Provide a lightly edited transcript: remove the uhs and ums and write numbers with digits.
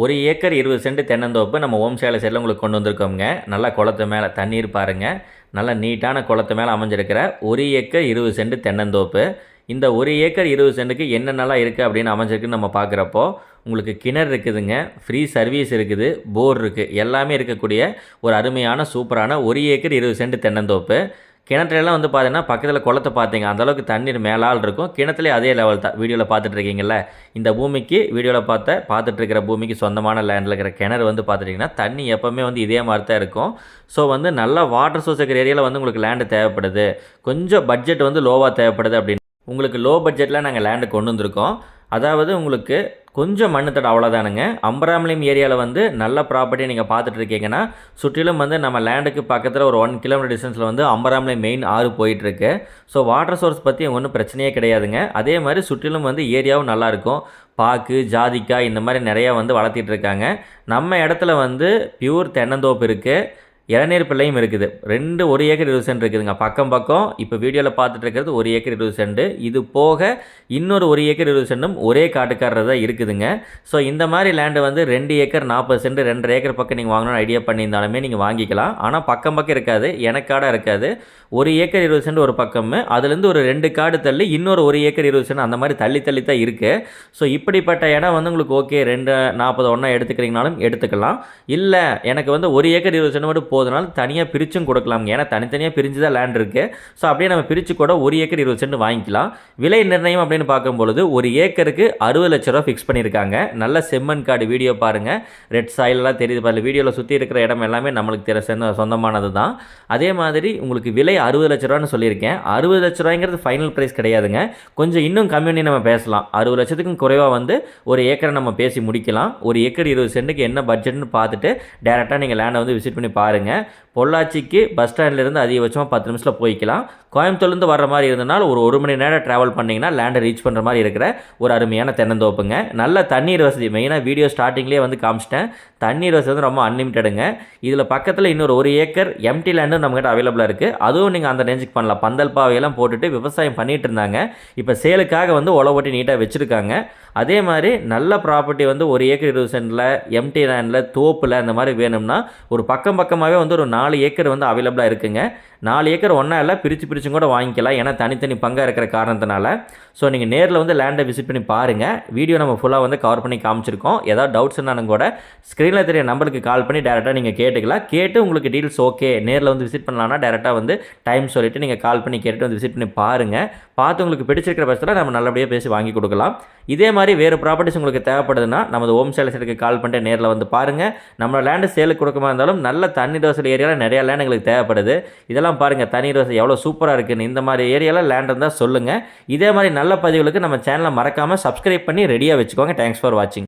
1 acre 20 send தென்னந்தோப்பு நம்ம ஓம் சேலை சைடில் உங்களுக்கு கொண்டு வந்திருக்கோங்க. நல்லா குளத்து மேலே தண்ணீர் பாருங்கள். நல்லா நீட்டான குளத்து மேலே அமைஞ்சிருக்கிற 1 ஏக்கர் 20 சென்ட் தென்னந்தோப்பு. இந்த 1 ஏக்கர் 20 சென்ட்டுக்கு என்னென்னலாம் இருக்குது அப்படின்னு அமைஞ்சிருக்குன்னு நம்ம பார்க்குறப்போ, உங்களுக்கு கிணறு இருக்குதுங்க, ஃப்ரீ சர்வீஸ் இருக்குது, போர் இருக்குது, எல்லாமே இருக்கக்கூடிய ஒரு அருமையான சூப்பரான 1 ஏக்கர் 20 சென்ட் தென்னந்தோப்பு. கிணத்துலலாம் வந்து பார்த்தீங்கன்னா பக்கத்தில் குளத்தை பார்த்தீங்க அந்தளவுக்கு தண்ணீர் மேலால் இருக்கும். கிணத்துலேயே அதே லெவல் தான். வீடியோவில் பார்த்துட்ருக்கீங்கல்ல, இந்த பூமிக்கு வீடியோவில் பார்த்துட்ருக்கிற பூமிக்கு சொந்தமான லேண்டில் இருக்கிற கிணறு வந்து பார்த்துட்டிங்கன்னா தண்ணி எப்போவுமே வந்து இதே மாதிரி தான் இருக்கும். ஸோ வந்து நல்லா வாட்டர் சோர்ஸ் இருக்கிற ஏரியாவில் வந்து உங்களுக்கு லேண்டு தேவைப்படுது, கொஞ்சம் பட்ஜெட் வந்து லோவாக தேவைப்படுது அப்படின்னு உங்களுக்கு லோ பட்ஜெட்டில் நாங்கள் லேண்டு கொண்டு வந்திருக்கோம். அதாவது உங்களுக்கு கொஞ்சம் மண்ணு தடம் அவ்வளோதானுங்க. அம்பராம்லியம் ஏரியாவில் வந்து நல்ல ப்ராப்பர்ட்டி நீங்கள் பார்த்துட்ருக்கீங்கன்னா, சுற்றிலும் வந்து நம்ம லேண்டுக்கு பக்கத்தில் ஒரு 1 கிலோமீட்டர் டிஸ்டன்ஸில் வந்து அம்பராம்லியம் மெயின் ஆறு போயிட்டுருக்கு. ஸோ வாட்டர் சோர்ஸ் பற்றி ஒன்றும் பிரச்சனையே கிடையாதுங்க. அதே மாதிரி சுற்றிலும் வந்து ஏரியாவும் நல்லாயிருக்கும். பாக்கு, ஜாதிக்காய் இந்த மாதிரி நிறையா வந்து வளர்த்திட்ருக்காங்க. நம்ம இடத்துல வந்து பியூர் தென்னந்தோப்பு இருக்குது, இளநீர் பிள்ளையும் இருக்குது. 1 ஏக்கர் 20 சென்ட் இருக்குதுங்க. பக்கம் இப்போ வீடியோவில் பார்த்துட்டு இருக்கிறது 1 ஏக்கர் 20 சென்ட். இது போக இன்னொரு 1 ஏக்கர் 20 சென்டும் ஒரே காட்டுக்காரர் தான் இருக்குதுங்க. ஸோ இந்த மாதிரி லேண்டு வந்து 2 ஏக்கர் 40 சென்ட் 2.5 ஏக்கர் பக்கம் நீங்கள் வாங்கணும்னு ஐடியா பண்ணியிருந்தாலுமே நீங்கள் வாங்கிக்கலாம். ஆனால் பக்கம் இருக்காது, எனக்காடாக இருக்காது. 1 ஏக்கர் 20 சென்ட் ஒரு பக்கம், அதுலேருந்து ஒரு 2 காடு தள்ளி இன்னொரு 1 ஏக்கர் 20 சென்ட் அந்த மாதிரி தள்ளி தான் இருக்குது. ஸோ இப்படிப்பட்ட இடம் வந்து உங்களுக்கு ஓகே 240 ஒன்றா எடுத்துக்கிறீங்கனாலும் எடுத்துக்கலாம். இல்லை எனக்கு வந்து 1 ஏக்கர் 20 சென்ட் மட்டும் போதுனாலும் தனியாக பிரிச்சும் கொடுக்கலாம்ங்க. ஏன்னா தனித்தனியாக பிரிஞ்சு தான் லேண்ட் இருக்குது. ஸோ அப்படியே நம்ம பிரித்து கூட 1 ஏக்கர் 20 சென்ட் வாங்கிக்கலாம். விலை நிர்ணயம் அப்படின்னு பார்க்கும்பொழுது 1 ஏக்கருக்கு 60 லட்ச ரூபா ஃபிக்ஸ் பண்ணியிருக்காங்க. நல்ல செம்மண் காடு வீடியோ பாருங்கள், ரெட் சாயிலெலாம் தெரியுது பாருங்கள். வீடியோவில் சுற்றி இருக்கிற இடம் எல்லாமே நம்மளுக்கு சொந்தமானது தான். அதே மாதிரி உங்களுக்கு விலை 60 லட்ச ரூபான்னு சொல்லியிருக்கேன். 60 லட்ச ரூபாய்ங்கிறது ஃபைனல் ப்ரைஸ் கிடையாதுங்க. கொஞ்சம் இன்னும் கம்மியாக நம்ம பேசலாம். 60 லட்சத்துக்கும் குறைவாக வந்து 1 ஏக்கரை நம்ம பேசி முடிக்கலாம். 1 ஏக்கர் 20 சென்ட்டுக்கு என்ன பட்ஜெட்னு பார்த்துட்டு டேரெக்டாக நீங்கள் லேண்டை வந்து விசிட் பண்ணி பாருங்கள். பொள்ளாச்சிக்கு பஸ் ஸ்டாண்ட்லேருந்து அதிகபட்சமாக 10 நிமிஷத்தில் போய்க்கலாம். கோயம்புத்தூர்லேருந்து வர மாதிரி இருந்தனால ஒரு மணி நேரம் ட்ராவல் பண்ணிங்கன்னா லேண்டை ரீச் பண்ணுற மாதிரி இருக்கிற ஒரு அருமையான தென்னந்தோப்புங்க. நல்ல தண்ணீர் வசதி, மெயினாக வீடியோ ஸ்டார்டிங்லேயே வந்து காமிச்சிட்டேன். தண்ணீர் வசதி வந்து ரொம்ப அன்லிமிட்டடுங்க. இதில் பக்கத்தில் இன்னொரு 1 ஏக்கர் எம்டி லேண்டும் நம்மகிட்ட அவைலபிளாக இருக்குது. அதுவும் நீங்கள் அந்த ரேஞ்சுக்கு பண்ணலாம். பந்தல் பாவையெல்லாம் போட்டுட்டு விவசாயம் பண்ணிகிட்டு இருந்தாங்க. இப்போ சேலுக்காக வந்து ஓட்டி நீட்டாக வச்சுருக்காங்க. அதே மாதிரி நல்ல ப்ராப்பர்ட்டி வந்து 1 ஏக்கர் 20 சென்டில் எம்டி லேண்டில் தோப்பில் அந்த மாதிரி வேணும்னா ஒரு பக்கமாகவே வந்து ஒரு 4 ஏக்கர் வந்து அவைலபிளாக இருக்குங்க. 4 ஏக்கர் ஒன்றா இல்லை, பிரிச்சும் கூட வாங்கிக்கலாம். ஏன்னா தனித்தனி பங்காக இருக்கிற காரணத்தினால. ஸோ நீங்கள் நேரில் வந்து லேண்டை விசிட் பண்ணி பாருங்கள். வீடியோ நம்ம ஃபுல்லாக வந்து கவர் பண்ணி காமிச்சிருக்கோம். ஏதாவது டவுட்ஸ்னாலும் கூட ஸ்க்ரீனில் தெரிய நம்பருக்கு கால் பண்ணி டேரெக்டாக நீங்கள் கேட்டுக்கலாம். கேட்டு உங்களுக்கு டீல்ஸ் ஓகே நேரில் வந்து விசிட் பண்ணலான்னா டேரெக்டாக வந்து டைம் சொல்லிவிட்டு நீங்கள் கால் பண்ணி கேட்டுட்டு வந்து விசிட் பண்ணி பாருங்கள். பார்த்து உங்களுக்கு பிடிச்சிருக்கிற பட்சத்தில் நம்ம நல்லபடியாக பேசி வாங்கி கொடுக்கலாம். இதே மாதிரி வேறு ப்ராப்பர்ட்டிஸ் உங்களுக்கு தேவைப்படுதுன்னா நமது ஓம் சேலஸுக்கு கால் பண்ணிட்டு நேரில் வந்து பாருங்கள். நம்ம லேண்டு சேலுக்கு கொடுக்கமா இருந்தாலும் நல்ல தண்ணீர் வசதி ஏரியாவில் நிறையா லேண்ட் எங்களுக்கு தேவைப்படுது. இதெல்லாம் பாருங்கள் தண்ணீர் வசதி எவ்வளோ சூப்பராக இருக்குன்னு. இந்த மாதிரி ஏரியாவில் லேண்ட் இருந்தால் சொல்லுங்கள். இதே மாதிரி நல்ல பதிவுகளுக்கு நம்ம சேனலை மறக்காமல் சப்ஸ்கிரைப் பண்ணி ரெடியாக வச்சுக்கோங்க. தேங்க்ஸ் ஃபார் வாட்சிங்.